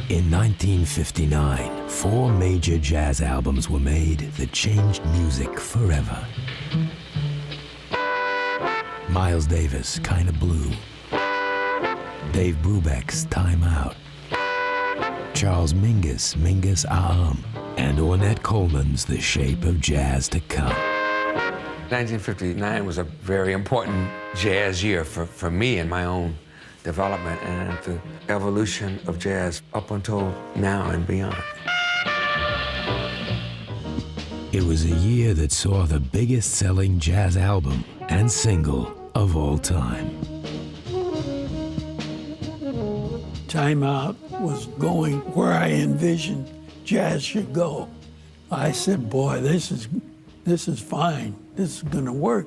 In 1959, 4 major jazz albums were made that changed music forever. Miles Davis, Kinda Blue. Dave Brubeck's Time Out. Charles Mingus, Mingus Ah Um. And Ornette Coleman's The Shape of Jazz to Come. 1959 was a very important jazz year for me and my own development and the evolution of jazz up until now and beyond. It was a year that saw the biggest-selling jazz album and single of all time. Time Out was going where I envisioned jazz should go. I said, boy, this is fine. This is gonna work.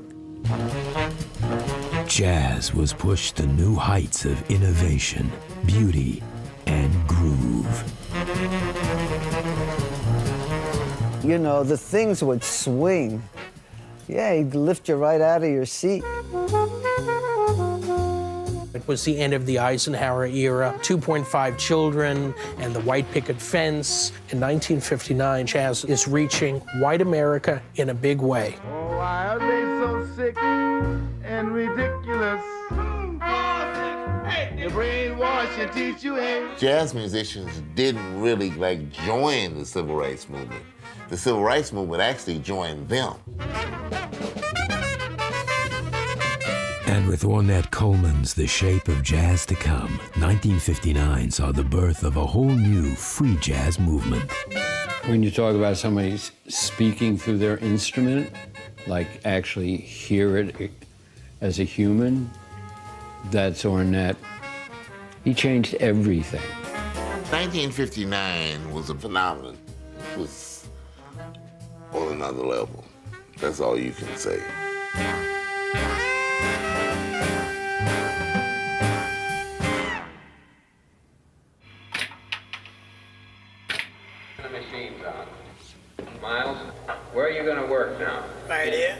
Jazz was pushed to new heights of innovation, beauty, and groove. You know, the things would swing. Yeah, he'd lift you right out of your seat. It was the end of the Eisenhower era, 2.5 children and the white picket fence. In 1959, jazz is reaching white America in a big way. Oh, why are they so sick and ridiculous? The brainwash and teach you hate. Jazz musicians didn't really join the civil rights movement. The civil rights movement actually joined them. And with Ornette Coleman's The Shape of Jazz to Come, 1959 saw the birth of a whole new free jazz movement. When you talk about somebody speaking through their instrument, like actually hear it as a human, that's Ornette. He changed everything. 1959 was a phenomenon. It was on another level. That's all you can say. The machine's on. Miles, where are you going to work now? Right here.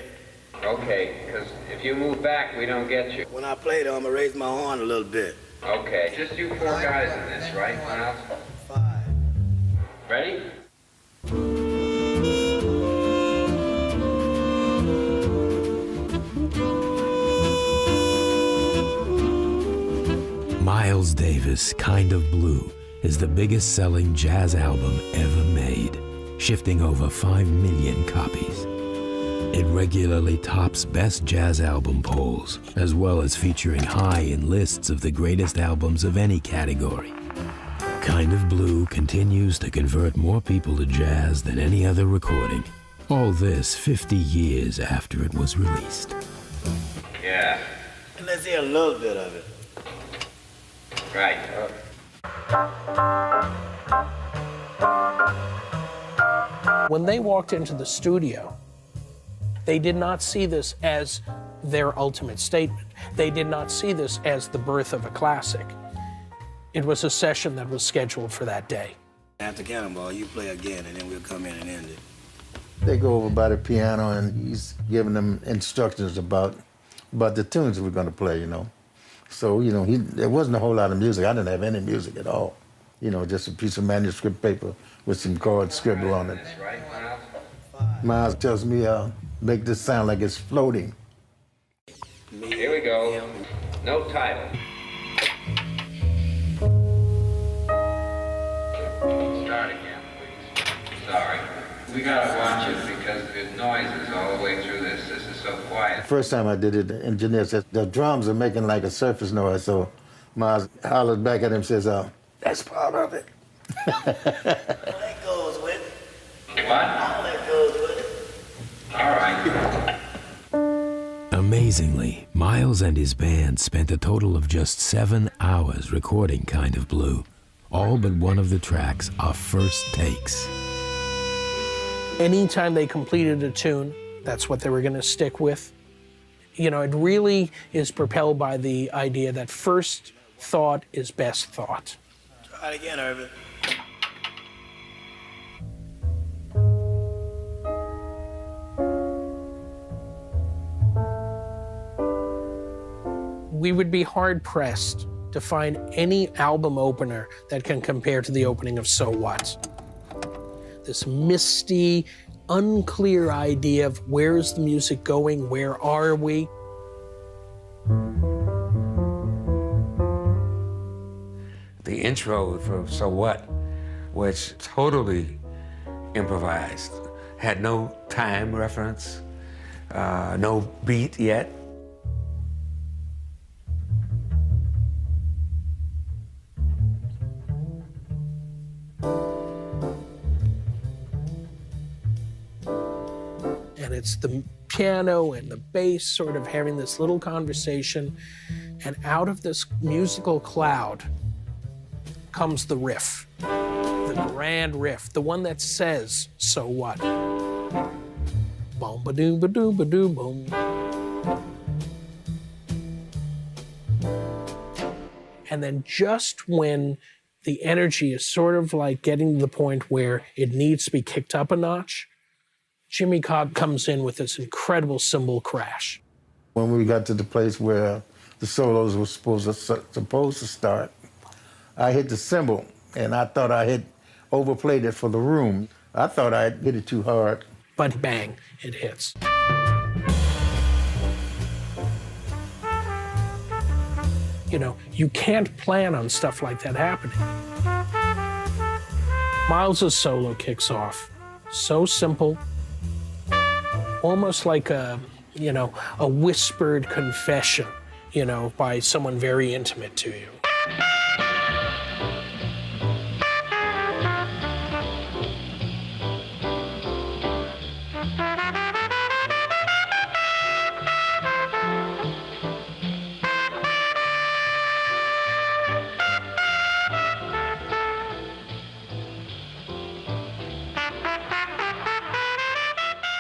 Okay, because if you move back, we don't get you. When I play, though, I'm going to raise my horn a little bit. Okay, just you 4 guys in this, right, Miles? 5. Ready? Miles Davis' Kind of Blue is the biggest-selling jazz album ever made, shifting over 5 million copies. It regularly tops best jazz album polls, as well as featuring high in lists of the greatest albums of any category. Kind of Blue continues to convert more people to jazz than any other recording. All this 50 years after it was released. Yeah. Let's hear a little bit of it. Right. When they walked into the studio, they did not see this as their ultimate statement. They did not see this as the birth of a classic. It was a session that was scheduled for that day. After Cannonball, you play again, and then we'll come in and end it. They go over by the piano, and he's giving them instructions about the tunes we're going to play, you know. So, you know, there wasn't a whole lot of music. I didn't have any music at all. You know, just a piece of manuscript paper with some chords scribbled on it. Right, Miles? Miles tells me, make this sound like it's floating. Here we go. No title. Start again, please. Sorry. We gotta watch it because there's noises all the way through this. This is so quiet. First time I did it, the engineer said, the drums are making like a surface noise, so Miles hollers back at him and says, that's part of it. All that goes with it. What? All that goes with it. All right. Amazingly, Miles and his band spent a total of just 7 hours recording Kind of Blue. All but one of the tracks are first takes. Anytime they completed a tune, that's what they were going to stick with. You know, it really is propelled by the idea that first thought is best thought. Try it again, Herbie. We would be hard-pressed to to find any album opener that can compare to the opening of So What. This misty, unclear idea of where is the music going, where are we? The intro for So What was totally improvised, had no time reference, no beat yet. And it's the piano and the bass sort of having this little conversation, and out of this musical cloud comes the riff, the grand riff, the one that says, so what? Boom, ba-doo, ba-doo, ba-doo, boom. And then just when the energy is sort of like getting to the point where it needs to be kicked up a notch, Jimmy Cobb comes in with this incredible cymbal crash. When we got to the place where the solos were supposed to start, I hit the cymbal, and I thought I had overplayed it for the room. I thought I hit it too hard. But bang, it hits. You know, you can't plan on stuff like that happening. Miles' solo kicks off. So simple, almost like a whispered confession, by someone very intimate to you.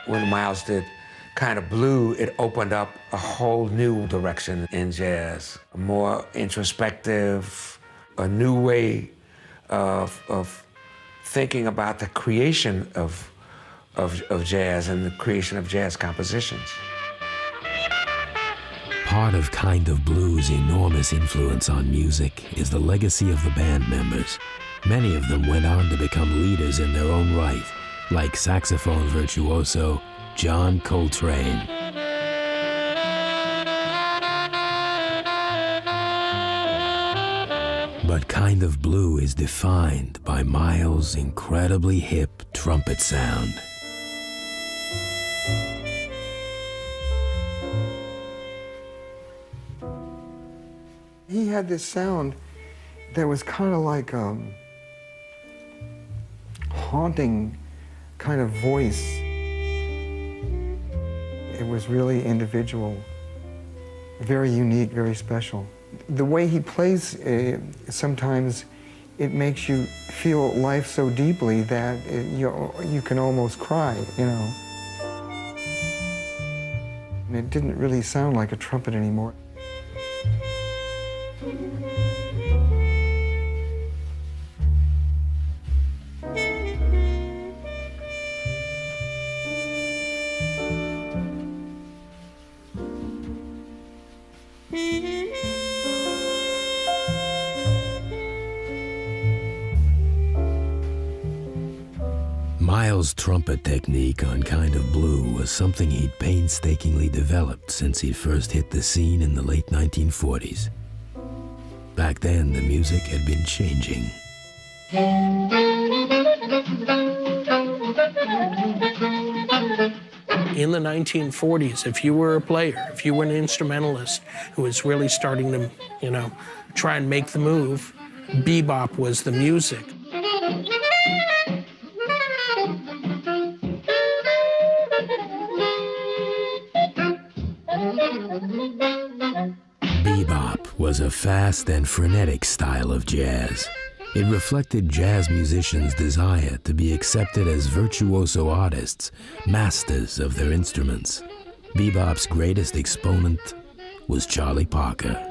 When Miles did Kind of Blue, it opened up a whole new direction in jazz, a more introspective, a new way of thinking about the creation of jazz and the creation of jazz compositions. Part of Kind of Blue's enormous influence on music is the legacy of the band members. Many of them went on to become leaders in their own right, like saxophone virtuoso John Coltrane. But Kind of Blue is defined by Miles' incredibly hip trumpet sound. He had this sound that was kind of like haunting kind of voice. It was really individual, very unique, very special. The way he plays, sometimes it makes you feel life so deeply that you can almost cry, And it didn't really sound like a trumpet anymore. Miles' trumpet technique on Kind of Blue was something he'd painstakingly developed since he'd first hit the scene in the late 1940s. Back then, the music had been changing. In the 1940s, if you were a player, if you were an instrumentalist who was really starting to, try and make the move, bebop was the music. Bebop was a fast and frenetic style of jazz. It reflected jazz musicians' desire to be accepted as virtuoso artists, masters of their instruments. Bebop's greatest exponent was Charlie Parker.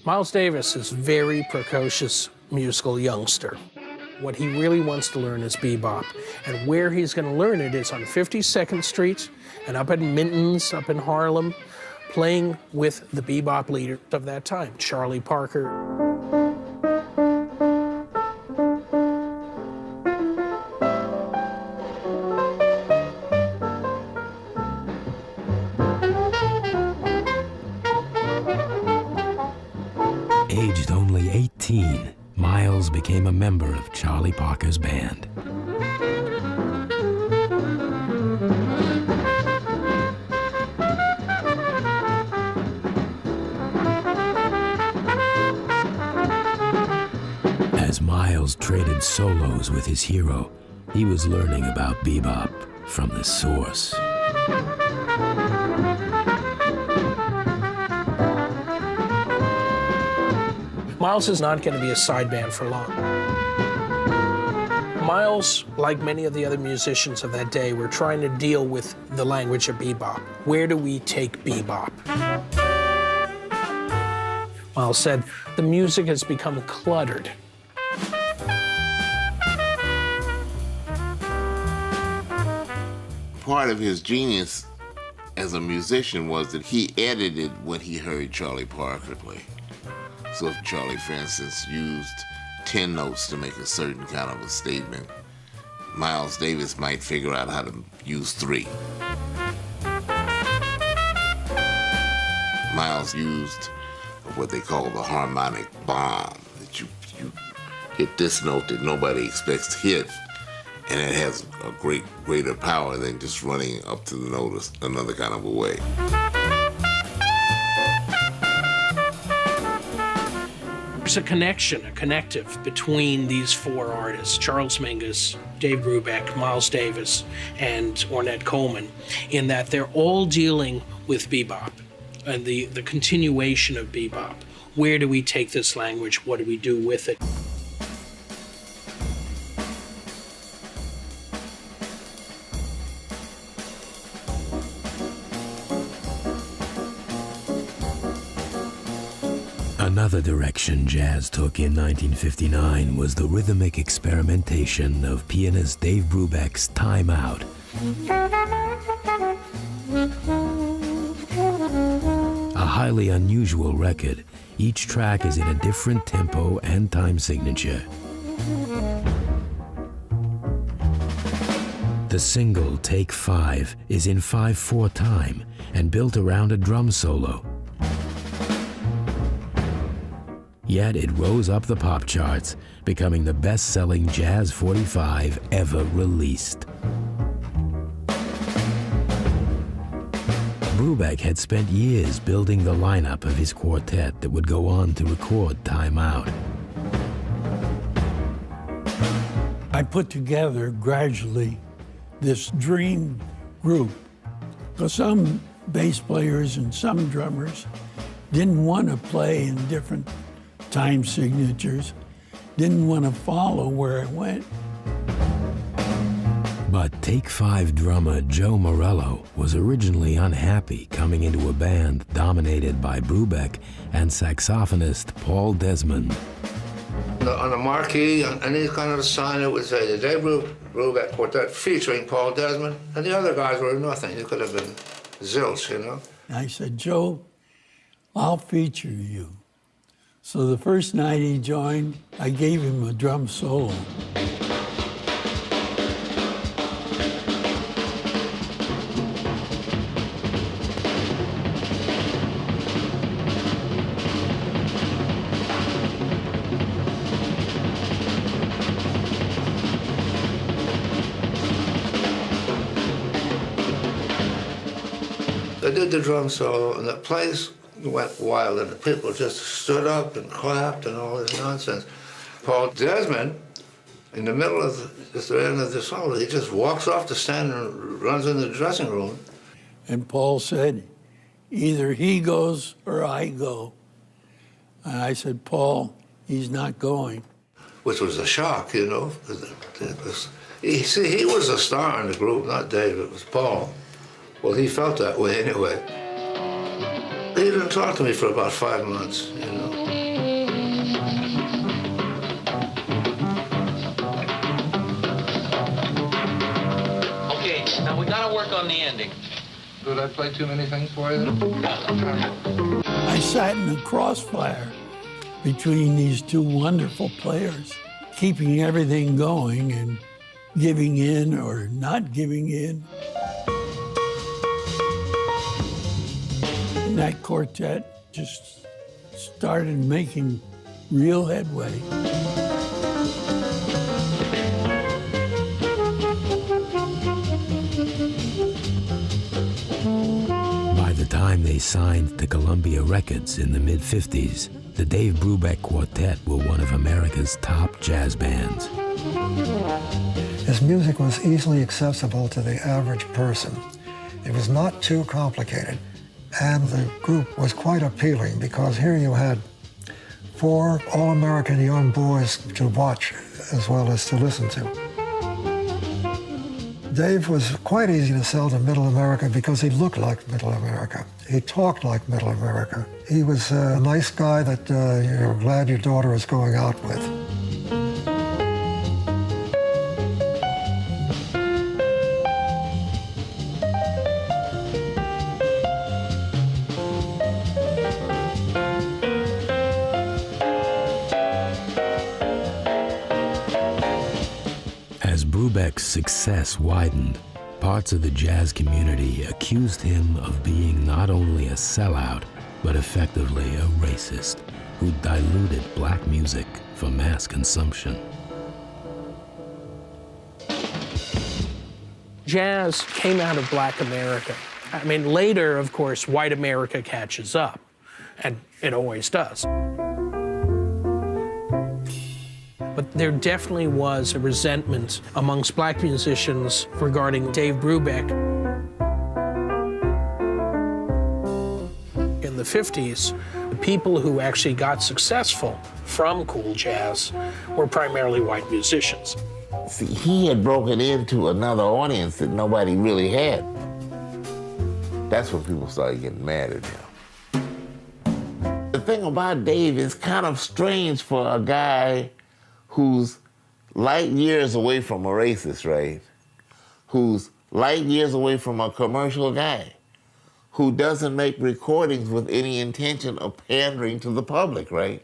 Miles Davis is a very precocious musical youngster. What he really wants to learn is bebop. And where he's going to learn it is on 52nd Street and up at Minton's, up in Harlem, playing with the bebop leader of that time, Charlie Parker. Aged only 18, Miles became a member of Charlie Parker's band. As Miles traded solos with his hero, he was learning about bebop from the source. Miles is not going to be a sideband for long. Miles, like many of the other musicians of that day, were trying to deal with the language of bebop. Where do we take bebop? Miles said, the music has become cluttered. Part of his genius as a musician was that he edited what he heard Charlie Parker play. So if Charlie, for instance, used 10 notes to make a certain kind of a statement, Miles Davis might figure out how to use 3. Miles used what they call the harmonic bomb, that you hit this note that nobody expects to hit, and it has a greater power than just running up to the note another kind of a way. There's a connection, a connective between these 4 artists, Charles Mingus, Dave Brubeck, Miles Davis, and Ornette Coleman, in that they're all dealing with bebop and the continuation of bebop. Where do we take this language? What do we do with it? Another direction jazz took in 1959 was the rhythmic experimentation of pianist Dave Brubeck's Time Out. A highly unusual record, each track is in a different tempo and time signature. The single, Take 5, is in 5/4 time and built around a drum solo. Yet it rose up the pop charts, becoming the best-selling Jazz 45 ever released. Brubeck had spent years building the lineup of his quartet that would go on to record Time Out. I put together gradually this dream group, because some bass players and some drummers didn't want to play in different time signatures, didn't want to follow where it went. But Take 5 drummer Joe Morello was originally unhappy coming into a band dominated by Brubeck and saxophonist Paul Desmond. On the marquee, on any kind of a sign, it would say the Dave Brubeck Quartet featuring Paul Desmond, and the other guys were nothing. It could have been zilch, you know? I said, Joe, I'll feature you. So the first night he joined, I gave him a drum solo. I did the drum solo, and the place went wild, and the people just stood up and clapped and all this nonsense. Paul Desmond, in the middle of the end of the solo, he just walks off the stand and runs in the dressing room. And Paul said, either he goes or I go. And I said, Paul, he's not going. Which was a shock, you know. He was a star in the group, not Dave, it was Paul. Well, he felt that way anyway. He didn't talk to me for about 5 months, you know. on the ending. Did I play too many things for you? I sat in the crossfire between these two wonderful players, keeping everything going and giving in or not giving in. And that quartet just started making real headway. By the time they signed to Columbia Records in the mid-50s, the Dave Brubeck Quartet were one of America's top jazz bands. His music was easily accessible to the average person. It was not too complicated, and the group was quite appealing because here you had 4 all-American young boys to watch as well as to listen to. Dave was quite easy to sell to Middle America because he looked like Middle America. He talked like Middle America. He was a nice guy that you're glad your daughter is going out with. As Brubeck's success widened, parts of the jazz community accused him of being not only a sellout, but effectively a racist who diluted black music for mass consumption. Jazz came out of black America. I mean, later, of course, white America catches up, and it always does. But there definitely was a resentment amongst black musicians regarding Dave Brubeck. In the 50s, the people who actually got successful from cool jazz were primarily white musicians. See, he had broken into another audience that nobody really had. That's when people started getting mad at him. The thing about Dave is kind of strange for a guy who's light years away from a racist, right? Who's light years away from a commercial guy, who doesn't make recordings with any intention of pandering to the public, right?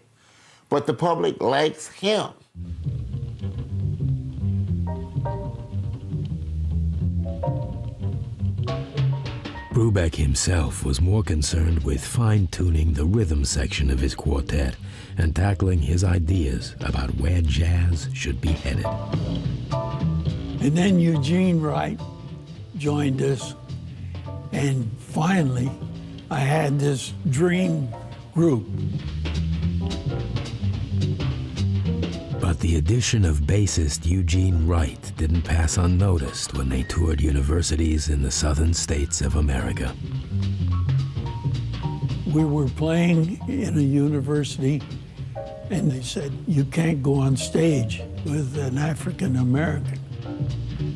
But the public likes him. Brubeck himself was more concerned with fine-tuning the rhythm section of his quartet and tackling his ideas about where jazz should be headed. And then Eugene Wright joined us, and finally I had this dream group. But the addition of bassist Eugene Wright didn't pass unnoticed when they toured universities in the southern states of America. We were playing in a university, and they said, you can't go on stage with an African American.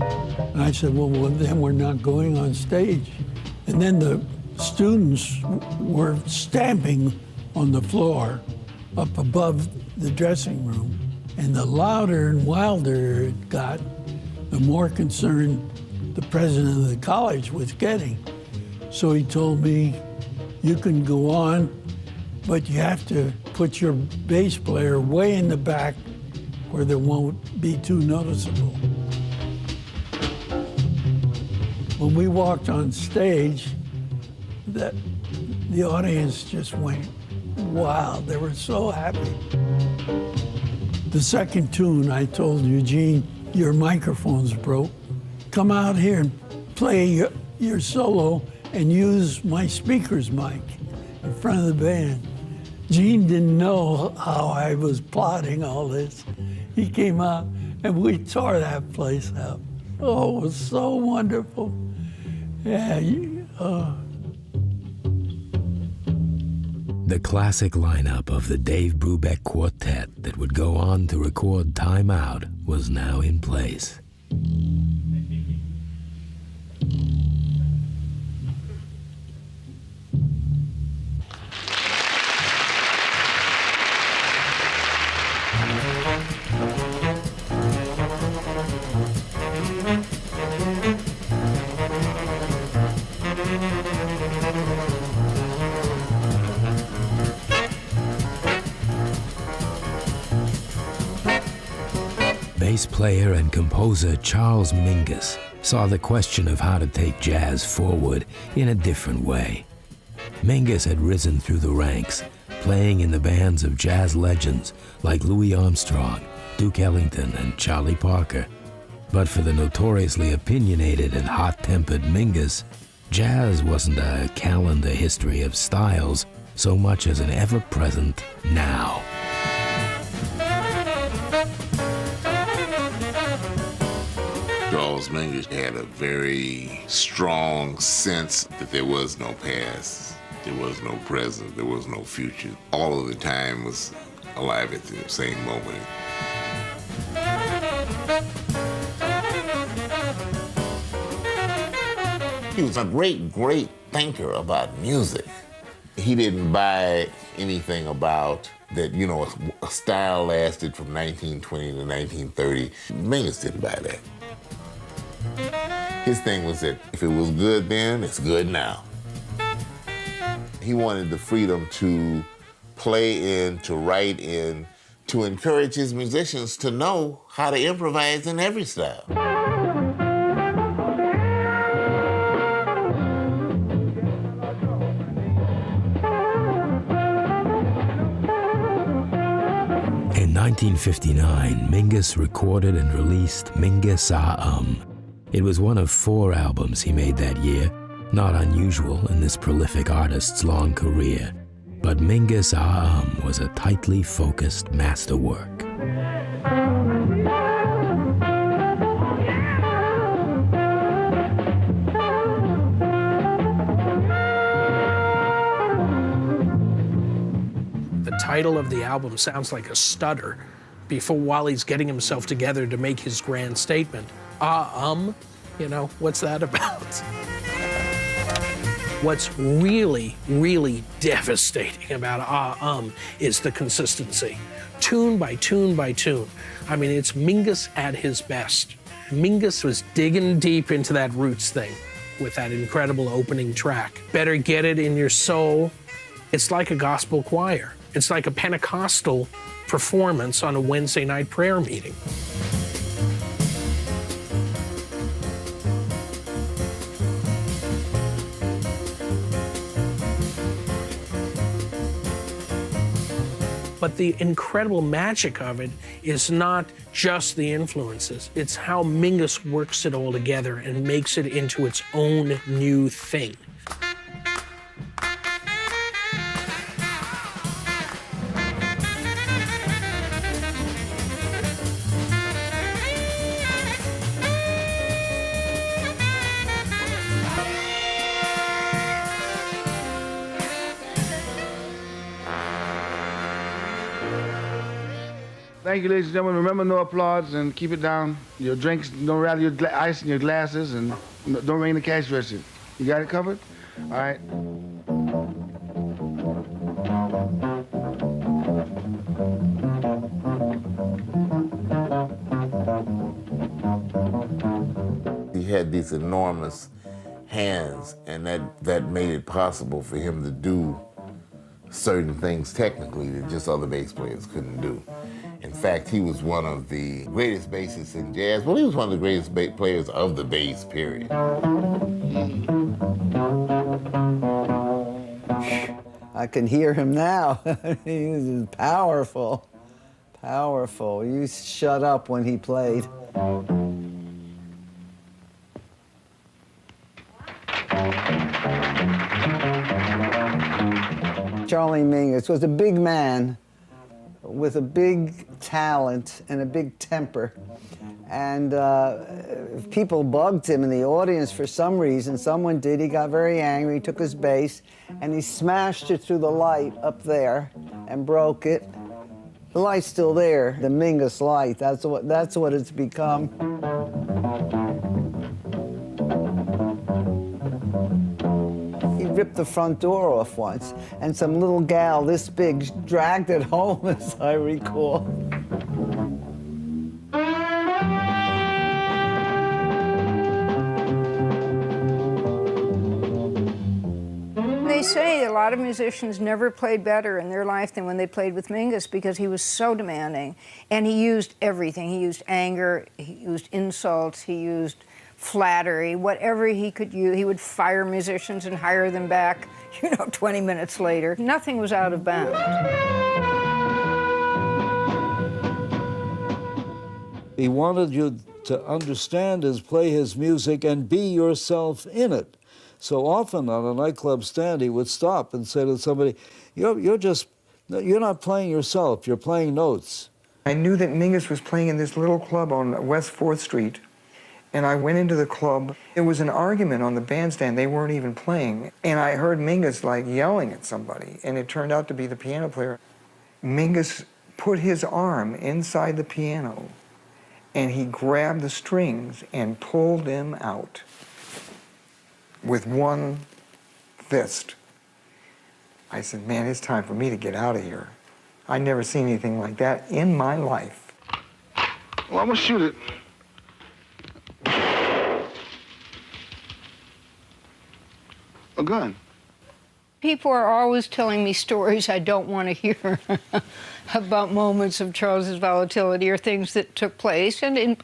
And I said, well, then we're not going on stage. And then the students were stamping on the floor up above the dressing room. And the louder and wilder it got, the more concerned the president of the college was getting. So he told me, you can go on, but you have to put your bass player way in the back where there won't be too noticeable. When we walked on stage, the audience just went wild. They were so happy. The second tune, I told Eugene, your microphone's broke. Come out here and play your solo and use my speaker's mic in front of the band. Gene didn't know how I was plotting all this. He came out and we tore that place up. Oh, it was so wonderful. Yeah, The classic lineup of the Dave Brubeck Quartet that would go on to record Time Out was now in place. Bass player and composer Charles Mingus saw the question of how to take jazz forward in a different way. Mingus had risen through the ranks, playing in the bands of jazz legends like Louis Armstrong, Duke Ellington, and Charlie Parker. But for the notoriously opinionated and hot-tempered Mingus, jazz wasn't a calendar history of styles so much as an ever-present now. Charles Mingus had a very strong sense that there was no past, there was no present, there was no future. All of the time was alive at the same moment. He was a great thinker about music. He didn't buy anything about that, you know, a style lasted from 1920 to 1930. Mingus didn't buy that. His thing was that if it was good then, it's good now. He wanted the freedom to play in, to write in, to encourage his musicians to know how to improvise in every style. In 1959, Mingus recorded and released Mingus Ah Um. It was one of 4 albums he made that year, not unusual in this prolific artist's long career. But Mingus Ah Um was a tightly focused masterwork. The title of the album sounds like a stutter while he's getting himself together to make his grand statement. You know, what's that about? What's really, really devastating about is the consistency. Tune by tune by tune. I mean, it's Mingus at his best. Mingus was digging deep into that roots thing with that incredible opening track. Better Get It in Your Soul. It's like a gospel choir. It's like a Pentecostal performance on a Wednesday night prayer meeting. But the incredible magic of it is not just the influences, it's how Mingus works it all together and makes it into its own new thing. Thank you, ladies and gentlemen. Remember, no applause and keep it down. Your drinks, don't rattle your ice in your glasses, and don't ring the cash register. You got it covered? All right. He had these enormous hands, and that made it possible for him to do certain things technically that just other bass players couldn't do. In fact, he was one of the greatest bassists in jazz. Well, he was one of the greatest players of the bass, period. I can hear him now. He was powerful, powerful. You shut up when he played. Charlie Mingus was a big man with a big talent and a big temper. And people bugged him in the audience for some reason. Someone did. He got very angry. He took his bass and he smashed it through the light up there and broke it. The light's still there, the Mingus light. That's what it's become. He ripped the front door off once, and some little gal this big dragged it home, as I recall. They say a lot of musicians never played better in their life than when they played with Mingus, because he was so demanding. And he used everything. He used anger, he used insults, he used flattery, whatever he could use. He would fire musicians and hire them back, 20 minutes later. Nothing was out of bounds. He wanted you to understand his, play his music, and be yourself in it. So often on a nightclub stand, he would stop and say to somebody, you're not playing yourself, you're playing notes. I knew that Mingus was playing in this little club on West 4th Street, and I went into the club. There was an argument on the bandstand, they weren't even playing, and I heard Mingus like yelling at somebody, and it turned out to be the piano player. Mingus put his arm inside the piano, and he grabbed the strings and pulled them out with one fist. I said, man, it's time for me to get out of here. I'd never seen anything like that in my life. Well, I'm gonna shoot it. A gun. People are always telling me stories I don't want to hear about moments of Charles's volatility or things that took place, and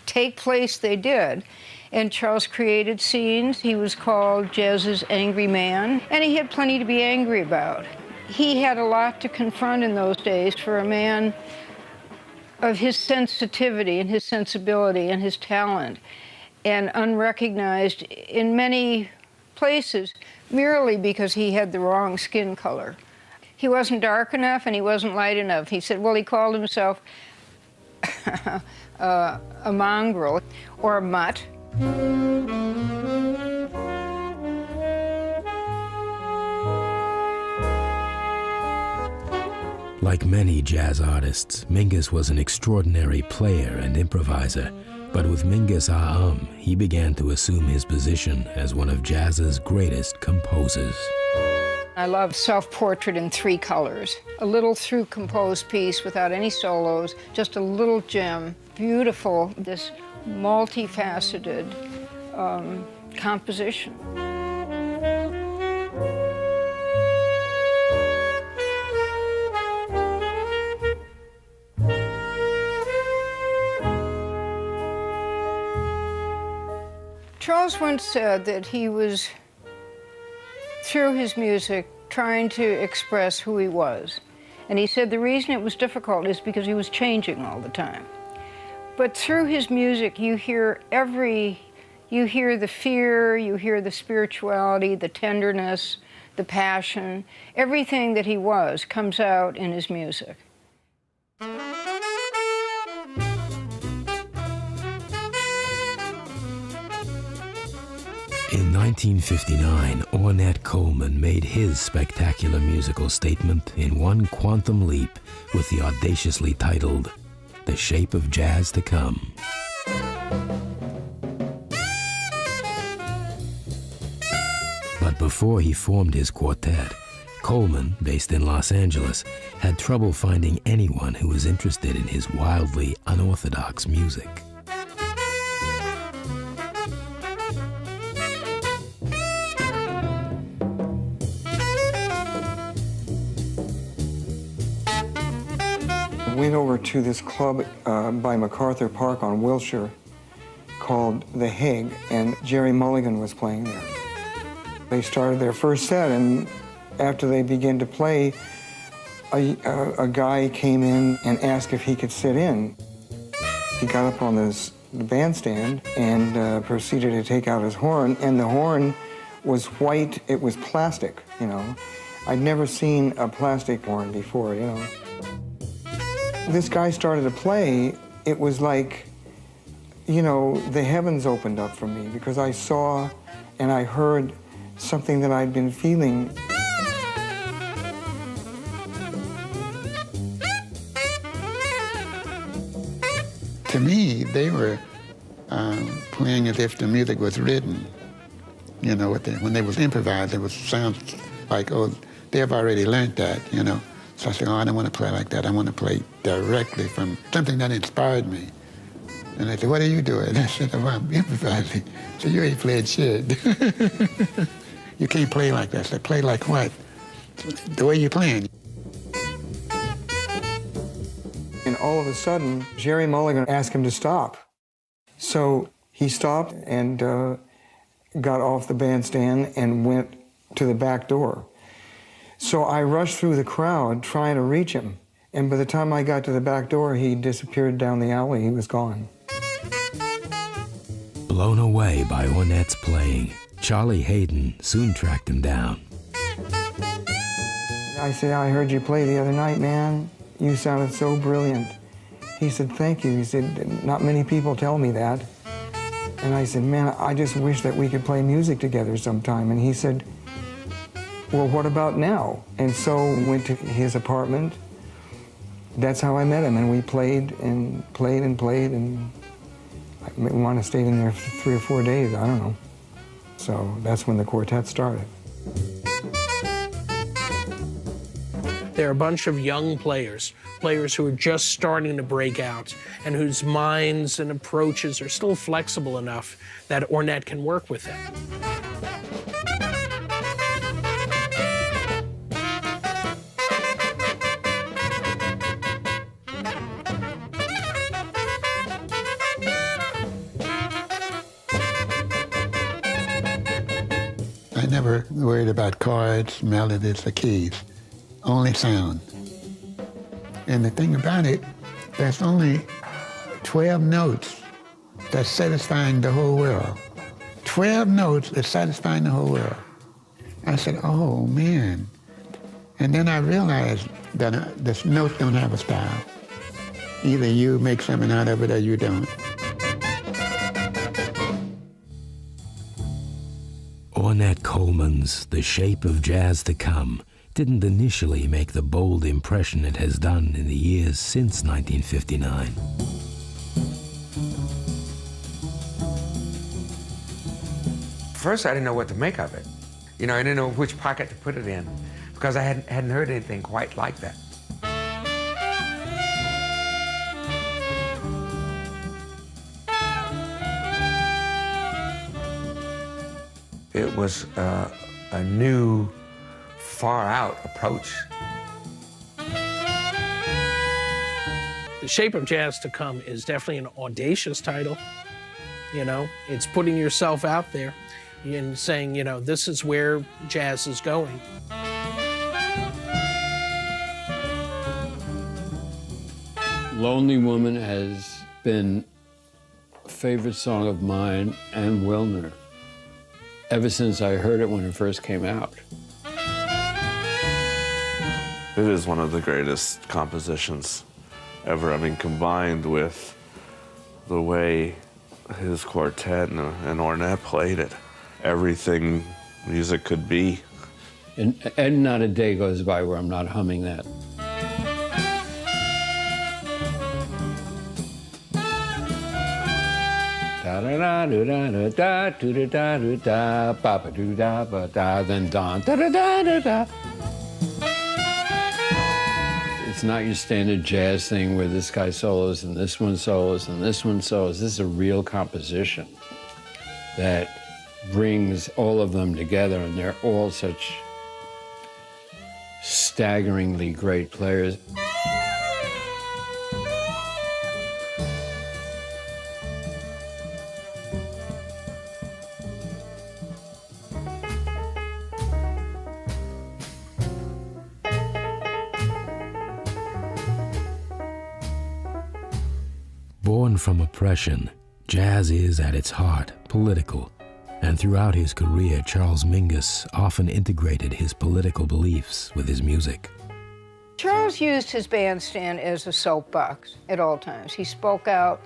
take place they did. And Charles created scenes. He was called jazz's angry man, and he had plenty to be angry about. He had a lot to confront in those days for a man of his sensitivity and his sensibility and his talent, and unrecognized in many places merely because he had the wrong skin color. He wasn't dark enough and he wasn't light enough. He said, well, he called himself a mongrel or a mutt. Like many jazz artists, Mingus was an extraordinary player and improviser, but with Mingus Ah Um, he began to assume his position as one of jazz's greatest composers. I love Self-Portrait in 3 colors. A little through-composed piece without any solos, just a little gem. Beautiful, this multifaceted composition. Charles once said that he was, through his music, trying to express who he was. And he said the reason it was difficult is because he was changing all the time. But through his music, you hear the fear, you hear the spirituality, the tenderness, the passion. Everything that he was comes out in his music. In 1959, Ornette Coleman made his spectacular musical statement in one quantum leap with the audaciously titled, "The Shape of Jazz to Come." But before he formed his quartet, Coleman, based in Los Angeles, had trouble finding anyone who was interested in his wildly unorthodox music. Went over to this club by MacArthur Park on Wilshire called The Hague, and Jerry Mulligan was playing there. They started their first set, and after they began to play, a guy came in and asked if he could sit in. He got up on the bandstand and proceeded to take out his horn, and the horn was white. It was plastic, you know. I'd never seen a plastic horn before, you know. This guy started to play. It was like, you know, the heavens opened up for me, because I saw and I heard something that I'd been feeling. To me, they were playing as if the music was written. You know, when they was improvised, it was sounds like, oh, they've already learned that, you know. So I said, oh, I don't want to play like that. I want to play directly from something that inspired me. And they said, what are you doing? I said, oh, I'm improvising. So you ain't playing shit. you can't play like that. I said, play like what? The way you're playing. And all of a sudden, Jerry Mulligan asked him to stop. So he stopped and got off the bandstand and went to the back door. So I rushed through the crowd trying to reach him. And by the time I got to the back door, he disappeared down the alley. He was gone. Blown away by Ornette's playing, Charlie Haden soon tracked him down. I said, I heard you play the other night, man. You sounded so brilliant. He said, thank you. He said, not many people tell me that. And I said, man, I just wish that we could play music together sometime. And he said, well, what about now? And so we went to his apartment. That's how I met him, and we played and played and played, and we might have stayed in there for 3 or 4 days, I don't know. So that's when the quartet started. They're a bunch of young players who are just starting to break out, and whose minds and approaches are still flexible enough that Ornette can work with them. I never worried about chords, melodies, or keys. Only sound. And the thing about it, there's only 12 notes that's satisfying the whole world. 12 notes that's satisfying the whole world. I said, oh, man. And then I realized that the notes don't have a style. Either you make something out of it or you don't. Ornette Coleman's The Shape of Jazz to Come didn't initially make the bold impression it has done in the years since 1959. First, I didn't know what to make of it. You know, I didn't know which pocket to put it in because I hadn't heard anything quite like that. It was a new, far-out approach. The Shape of Jazz to Come is definitely an audacious title. You know, it's putting yourself out there and saying, you know, this is where jazz is going. Lonely Woman has been a favorite song of mine and Wilner ever since I heard it when it first came out. It is one of the greatest compositions ever. I mean, combined with the way his quartet and Ornette played it, everything music could be. And not a day goes by where I'm not humming that. Then dawn. It's not your standard jazz thing where this guy solos and this one solos and this one solos. This is a real composition that brings all of them together, and they're all such staggeringly great players. Born from oppression, jazz is at its heart political, and throughout his career, Charles Mingus often integrated his political beliefs with his music. Charles used his bandstand as a soapbox at all times. He spoke out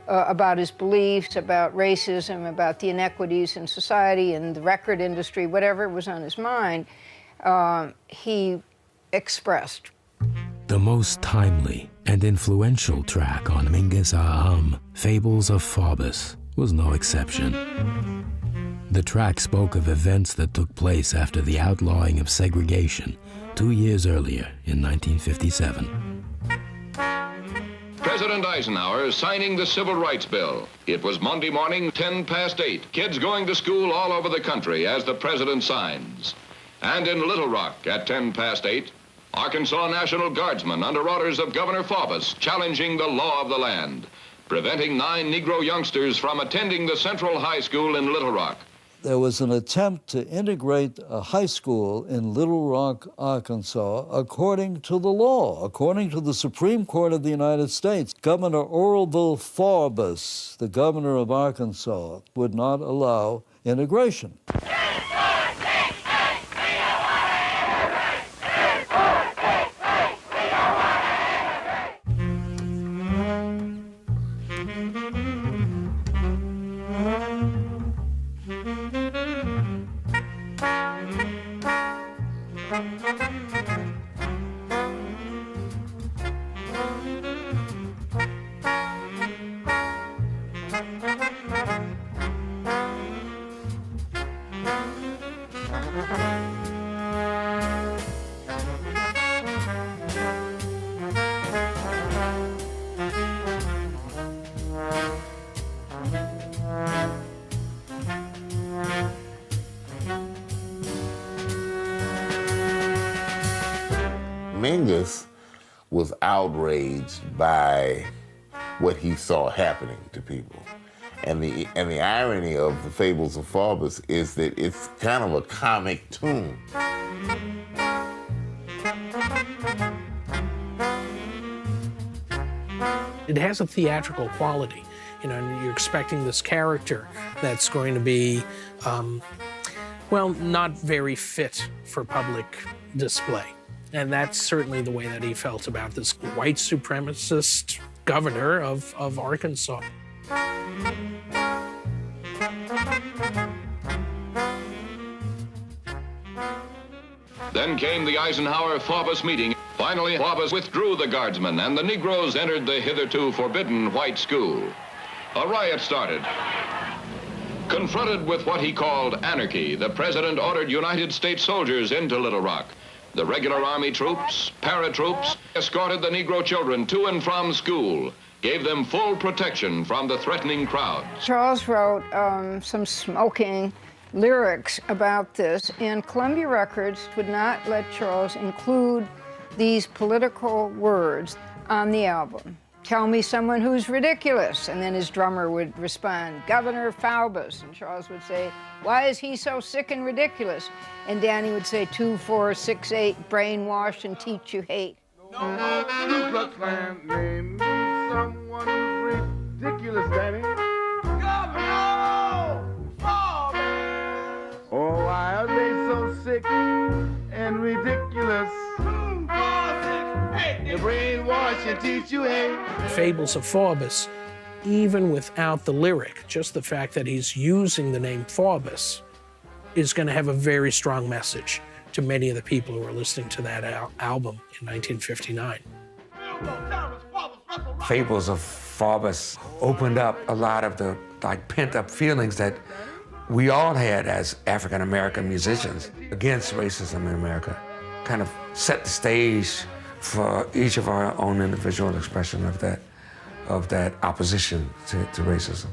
about his beliefs, about racism, about the inequities in society and the record industry, whatever was on his mind, he expressed. The most timely and influential track on Mingus Ah Um, Fables of Phoebus, was no exception. The track spoke of events that took place after the outlawing of segregation 2 years earlier in 1957. President Eisenhower signing the Civil Rights Bill. It was Monday morning, 10 past 8. Kids going to school all over the country as the president signs. And in Little Rock at 10 past 8, Arkansas National Guardsmen under orders of Governor Faubus challenging the law of the land, preventing 9 Negro youngsters from attending the Central High School in Little Rock. There was an attempt to integrate a high school in Little Rock, Arkansas, according to the law, according to the Supreme Court of the United States. Governor Orville Faubus, the governor of Arkansas, would not allow integration. Mingus was outraged by what he saw happening to people. And the irony of the Fables of Faubus is that it's kind of a comic tune. It has a theatrical quality, you know, and you're expecting this character that's going to be, well, not very fit for public display. And that's certainly the way that he felt about this white supremacist governor of Arkansas. Then came the Eisenhower-Faubus meeting. Finally, Faubus withdrew the guardsmen, and the Negroes entered the hitherto forbidden white school. A riot started. Confronted with what he called anarchy, the president ordered United States soldiers into Little Rock. The regular Army troops, paratroops, escorted the Negro children to and from school, gave them full protection from the threatening crowds. Charles wrote some smoking lyrics about this, and Columbia Records would not let Charles include these political words on the album. Tell me someone who's ridiculous. And then his drummer would respond, Governor Faubus. And Charles would say, why is he so sick and ridiculous? And Danny would say, 2, 4, 6, 8, brainwash and teach you hate. Ku Klux Klan named me someone who's ridiculous, Danny. Governor Faubus. Oh, why are they so sick and ridiculous? The brainwash and teach you hate. Fables of Faubus, even without the lyric, just the fact that he's using the name Faubus is going to have a very strong message to many of the people who are listening to that album in 1959. Fables of Faubus opened up a lot of the pent-up feelings that we all had as African-American musicians against racism in America. Kind of set the stage for each of our own individual expression of that opposition to racism.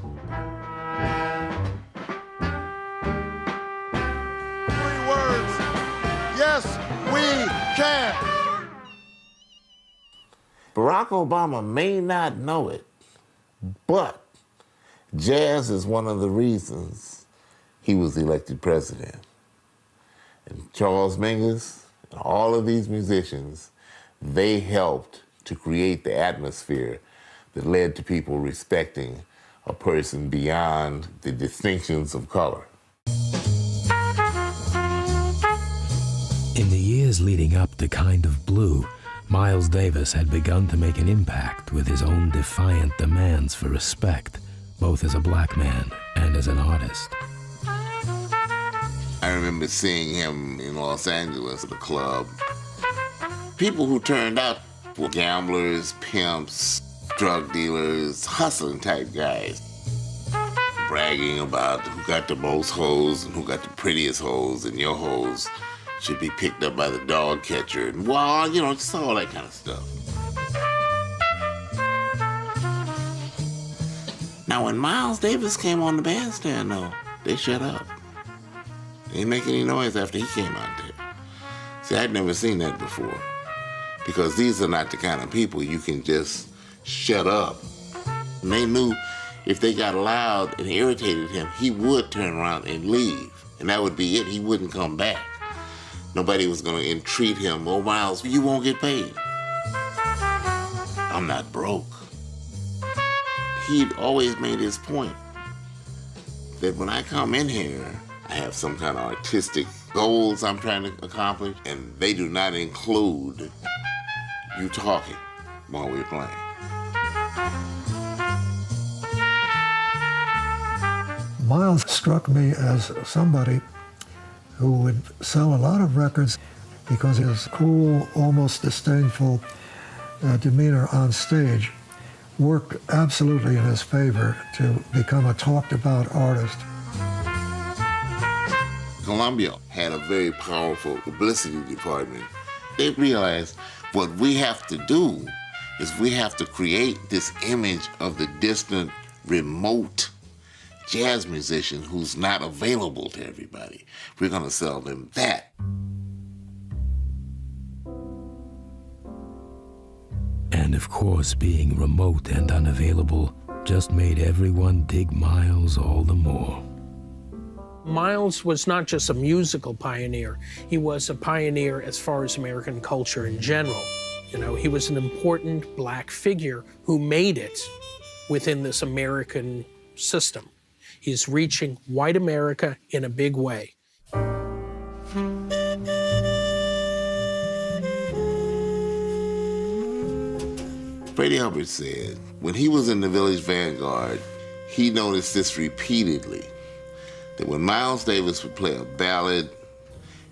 3 words, yes, we can. Barack Obama may not know it, but jazz is one of the reasons he was elected president. And Charles Mingus and all of these musicians, they helped to create the atmosphere that led to people respecting a person beyond the distinctions of color. In the years leading up to Kind of Blue, Miles Davis had begun to make an impact with his own defiant demands for respect, both as a black man and as an artist. I remember seeing him in Los Angeles at a club. People who turned out were gamblers, pimps, drug dealers, hustling type guys. Bragging about who got the most hoes and who got the prettiest hoes, and your hoes should be picked up by the dog catcher. And well, you know, just all that kind of stuff. Now, when Miles Davis came on the bandstand, though, they shut up. They didn't make any noise after he came out there. See, I'd never seen that before. Because these are not the kind of people you can just shut up. And they knew if they got loud and irritated him, he would turn around and leave. And that would be it. He wouldn't come back. Nobody was going to entreat him. Oh, Miles, you won't get paid. I'm not broke. He'd always made his point that when I come in here, I have some kind of artistic goals I'm trying to accomplish, and they do not include you talking while we're playing. Miles struck me as somebody who would sell a lot of records because of his cool, almost disdainful demeanor on stage worked absolutely in his favor to become a talked-about artist. Columbia had a very powerful publicity department. They realized what we have to do is we have to create this image of the distant, remote jazz musician who's not available to everybody. We're going to sell them that. And of course, being remote and unavailable just made everyone dig Miles all the more. Miles was not just a musical pioneer, he was a pioneer as far as American culture in general. You know, he was an important black figure who made it within this American system. He's reaching white America in a big way. Freddie Hubbard said when he was in the Village Vanguard, he noticed this repeatedly, that when Miles Davis would play a ballad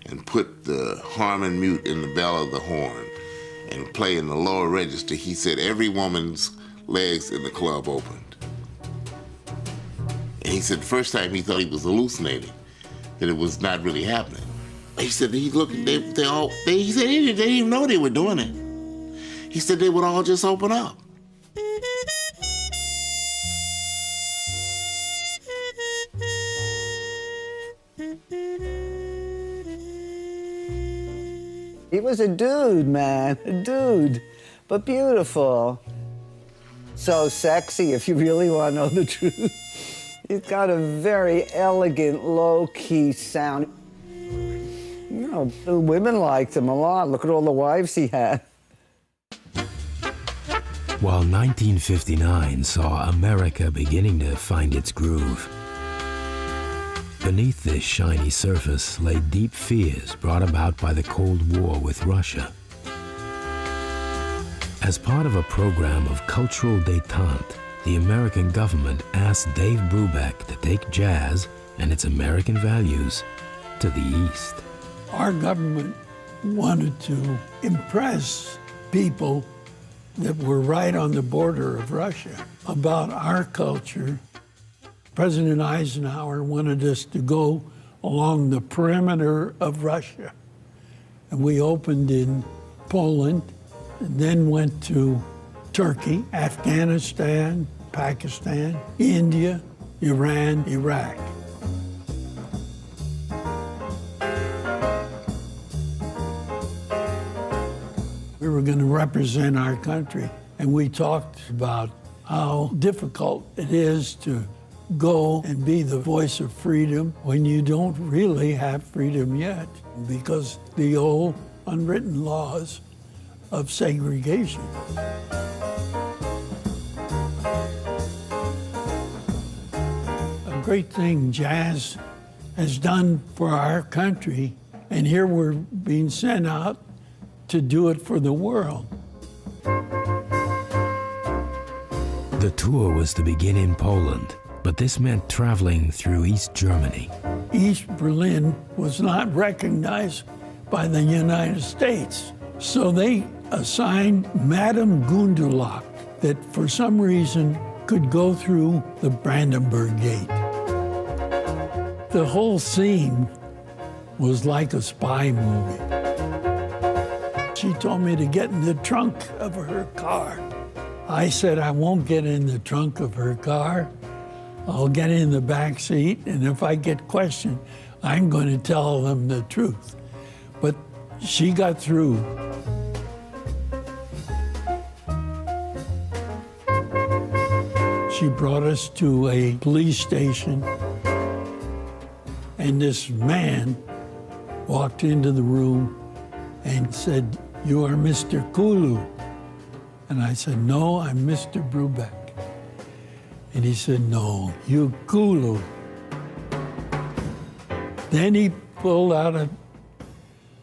and put the harmon mute in the bell of the horn and play in the lower register, he said every woman's legs in the club opened. And he said the first time he thought he was hallucinating, that it was not really happening. He said he said they didn't even know they were doing it. He said they would all just open up. He was a dude, man, a dude, but beautiful. So sexy, if you really want to know the truth. He's got a very elegant, low-key sound. You know, the women liked him a lot. Look at all the wives he had. While 1959 saw America beginning to find its groove, beneath this shiny surface lay deep fears brought about by the Cold War with Russia. As part of a program of cultural détente, the American government asked Dave Brubeck to take jazz and its American values to the East. Our government wanted to impress people that were right on the border of Russia about our culture. President Eisenhower wanted us to go along the perimeter of Russia. And we opened in Poland, and then went to Turkey, Afghanistan, Pakistan, India, Iran, Iraq. We were going to represent our country, and we talked about how difficult it is to go and be the voice of freedom when you don't really have freedom yet, because the old unwritten laws of segregation. A great thing jazz has done for our country, and here we're being sent out to do it for the world. The tour was to begin in Poland, but this meant traveling through East Germany. East Berlin was not recognized by the United States, so they assigned Madame Gundelach that for some reason could go through the Brandenburg Gate. The whole scene was like a spy movie. She told me to get in the trunk of her car. I said I won't get in the trunk of her car I'll get in the back seat, and if I get questioned, I'm going to tell them the truth. But she got through. She brought us to a police station, and this man walked into the room and said, "You are Mr. Kulu." And I said, "No, I'm Mr. Brubeck." And he said, "No, you Kulu." Then he pulled out a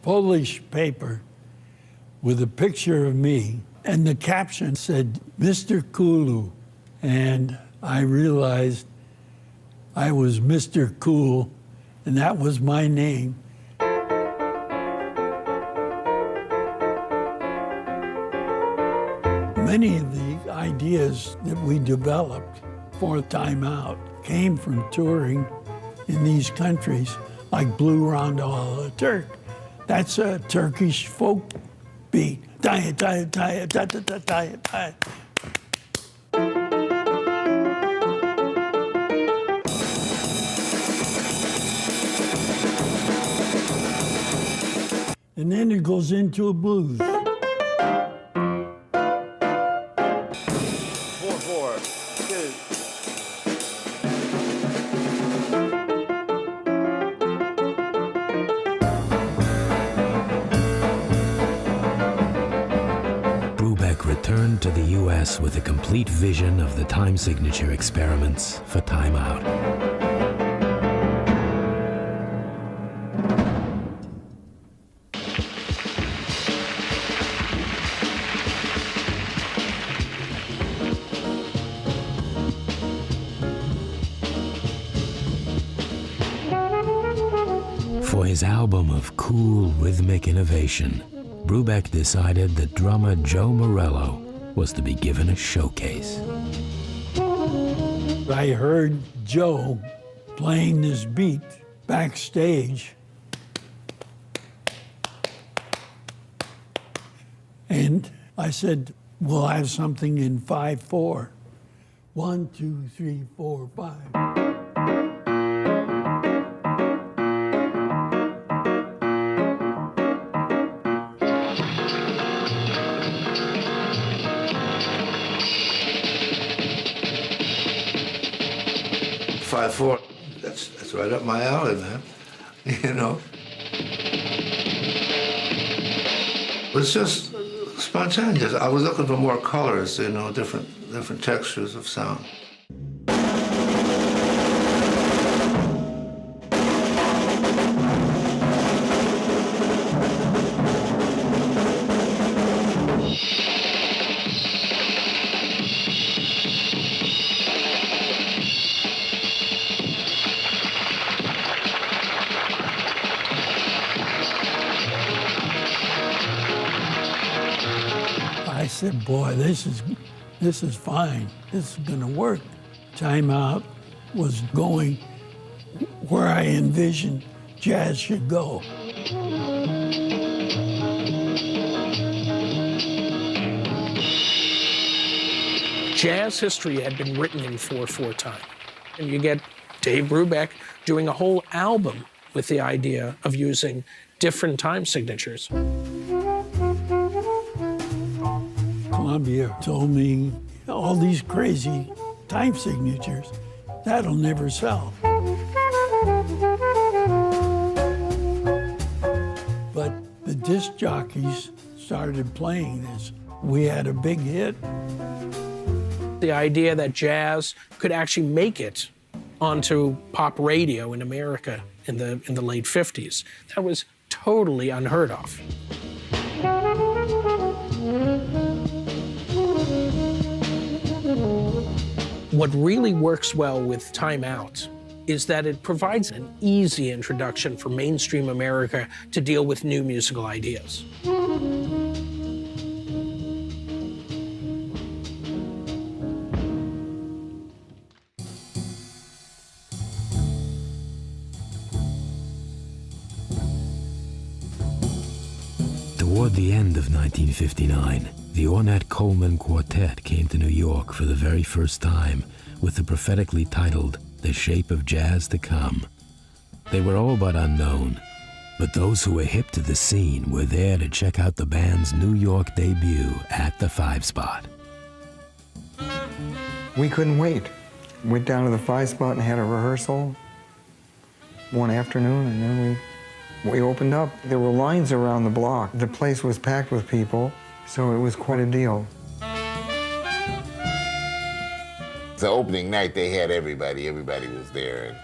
Polish paper with a picture of me, and the caption said, "Mr. Kulu." And I realized I was Mr. Cool, and that was my name. Many of the ideas that we developed for Time Out came from touring in these countries, like Blue Rondo a Turk. That's a Turkish folk beat. Die, die, die, die, die, die, die. And then it goes into a blues. 4/4, 2. Brubeck returned to the U.S. with a complete vision of the time signature experiments for Time Out. For his album of cool rhythmic innovation, Brubeck decided that drummer Joe Morello was to be given a showcase. I heard Joe playing this beat backstage, and I said, "We'll have something in 5/4. 1, 2, 3, 4, 5. "5/4. That's right up my alley, man. You know. It's just spontaneous. I was looking for more colors, you know, different textures of sound. I said, "Boy, this is fine. This is going to work." Time Out was going where I envisioned jazz should go. Jazz history had been written in 4/4 time. And you get Dave Brubeck doing a whole album with the idea of using different time signatures. Columbia told me, "All these crazy time signatures, that'll never sell." But the disc jockeys started playing this. We had a big hit. The idea that jazz could actually make it onto pop radio in America in the late 50s, that was totally unheard of. What really works well with Time Out is that it provides an easy introduction for mainstream America to deal with new musical ideas. Toward the end of 1959, the Ornette Coleman Quartet came to New York for the very first time with the prophetically titled The Shape of Jazz to Come. They were all but unknown, but those who were hip to the scene were there to check out the band's New York debut at the 5 Spot. We couldn't wait. Went down to the 5 Spot and had a rehearsal one afternoon, and then we opened up. There were lines around the block. The place was packed with people, so it was quite a deal. The opening night, they had everybody. Everybody was there, and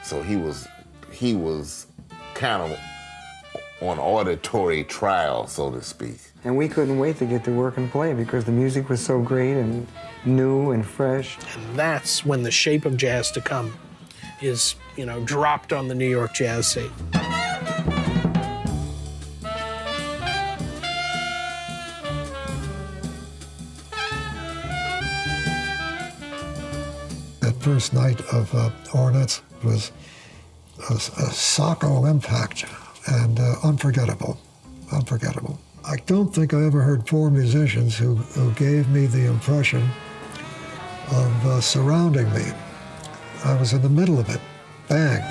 so he was kind of on auditory trial, so to speak. And we couldn't wait to get to work and play because the music was so great and new and fresh. And that's when The Shape of Jazz to Come is, dropped on the New York jazz scene. That first night of Ornette's was a sacco impact and unforgettable. I don't think I ever heard 4 musicians who gave me the impression of surrounding me. I was in the middle of it. Bang.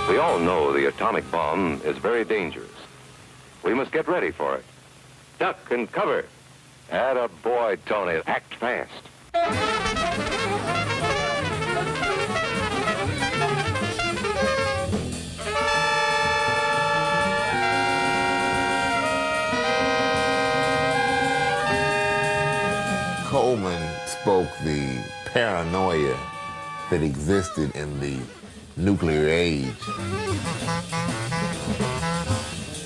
We all know the atomic bomb is very dangerous. We must get ready for it. Duck and cover. Atta boy, Tony. Act fast. Coleman spoke the paranoia that existed in the nuclear age.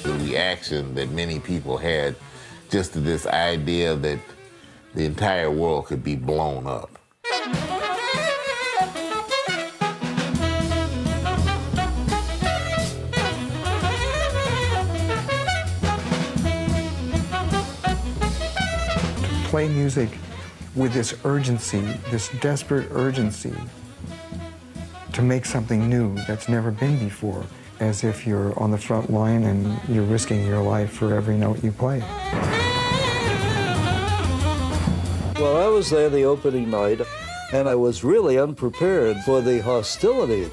The reaction that many people had just to this idea that the entire world could be blown up. To play music with this urgency, this desperate urgency to make something new that's never been before, as if you're on the front line and you're risking your life for every note you play. Well, I was there the opening night, and I was really unprepared for the hostility.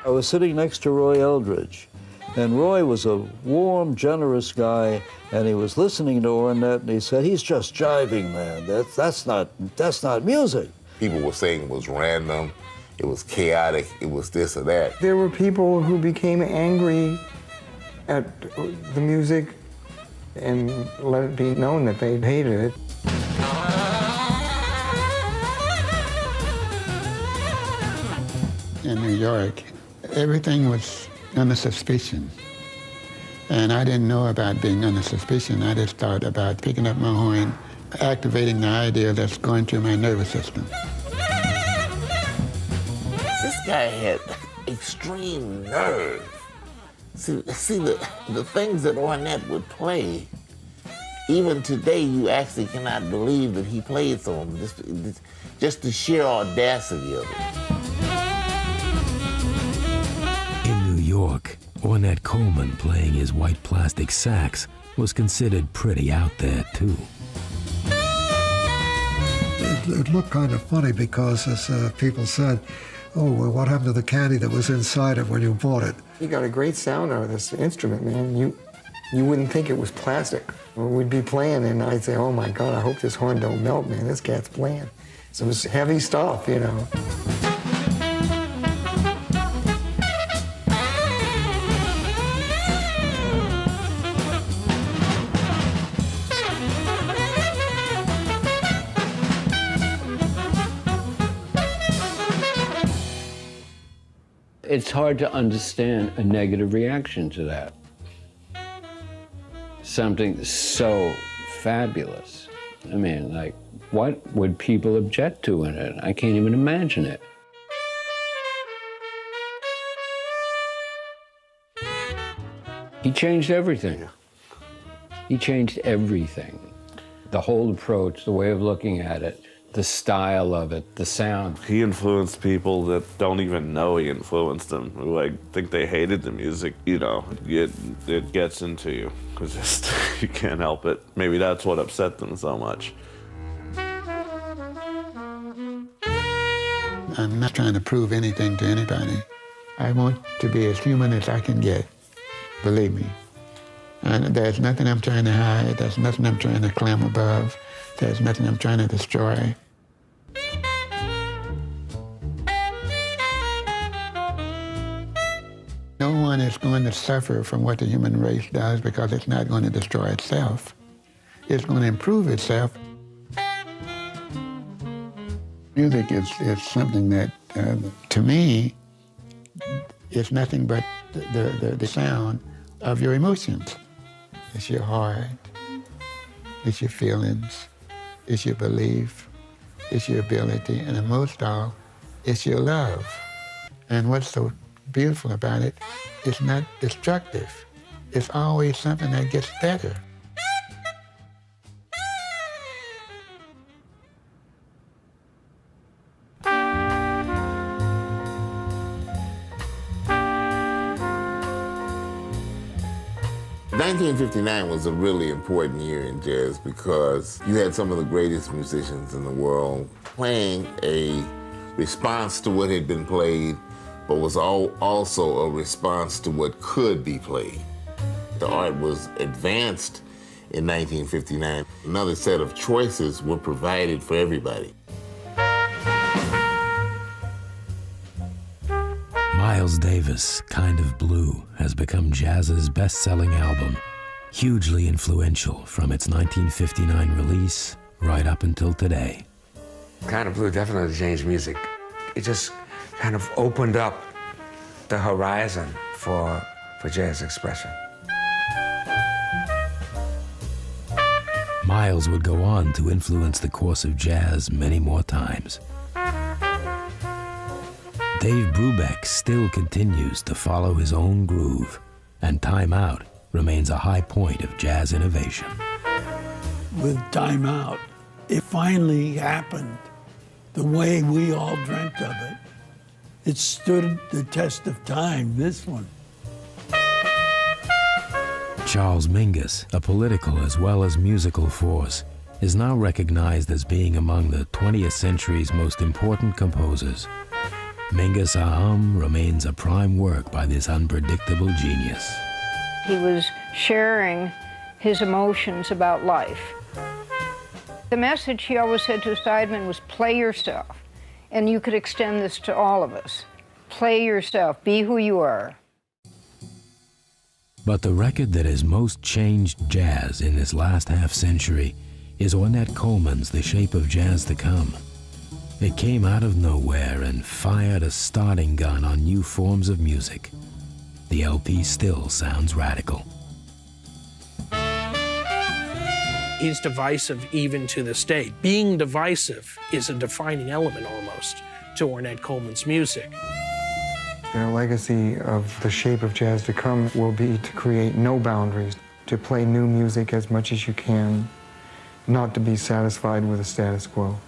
I was sitting next to Roy Eldridge, and Roy was a warm, generous guy, and he was listening to Ornette, and he said, "He's just jiving, man. That's not music." People were saying it was random, it was chaotic, it was this or that. There were people who became angry at the music and let it be known that they hated it. In New York, everything was under suspicion. And I didn't know about being under suspicion. I just thought about picking up my horn, activating the idea that's going through my nervous system. This guy had extreme nerve. See the things that Ornette would play, even today you actually cannot believe that he played them, just the sheer audacity of it. In New York, Ornette Coleman playing his white plastic sax was considered pretty out there, too. It looked kind of funny because, as people said, oh, well, what happened to the candy that was inside it when you bought it? You got a great sound out of this instrument, man. You wouldn't think it was plastic. We'd be playing and I'd say, oh my God, I hope this horn don't melt, man. This cat's playing. So it was heavy stuff, you know. It's hard to understand a negative reaction to that. Something so fabulous. I mean, like, what would people object to in it? I can't even imagine it. He changed everything. He changed everything. The whole approach, the way of looking at it, the style of it, the sound. He influenced people that don't even know he influenced them, who like think they hated the music. You know, it gets into you, because just you can't help it. Maybe that's what upset them so much. I'm not trying to prove anything to anybody. I want to be as human as I can get, believe me. And there's nothing I'm trying to hide. There's nothing I'm trying to climb above. There's nothing I'm trying to destroy. No one is going to suffer from what the human race does because it's not going to destroy itself. It's going to improve itself. Music is something that, to me, is nothing but the sound of your emotions. It's your heart, it's your feelings, it's your belief, it's your ability, and most of all, it's your love. And what's so beautiful about it, it's not destructive. It's always something that gets better. '59 was a really important year in jazz because you had some of the greatest musicians in the world playing a response to what had been played, but was also a response to what could be played. The art was advanced in 1959. Another set of choices were provided for everybody. Miles Davis' Kind of Blue has become jazz's best-selling album, hugely influential from its 1959 release right up until today. Kind of Blue definitely changed music. It just kind of opened up the horizon for jazz expression. Miles would go on to influence the course of jazz many more times. Dave Brubeck still continues to follow his own groove, and Time Out remains a high point of jazz innovation. With Time Out, it finally happened the way we all dreamt of it. It stood the test of time, this one. Charles Mingus, a political as well as musical force, is now recognized as being among the 20th century's most important composers. Mingus Ah Um remains a prime work by this unpredictable genius. He was sharing his emotions about life. The message he always said to his sidemen was, play yourself. And you could extend this to all of us. Play yourself, be who you are. But the record that has most changed jazz in this last half-century is Ornette Coleman's The Shape of Jazz to Come. It came out of nowhere and fired a starting gun on new forms of music. The LP still sounds radical. He's divisive even to this day. Being divisive is a defining element almost to Ornette Coleman's music. The legacy of The Shape of Jazz to Come will be to create no boundaries, to play new music as much as you can, not to be satisfied with the status quo.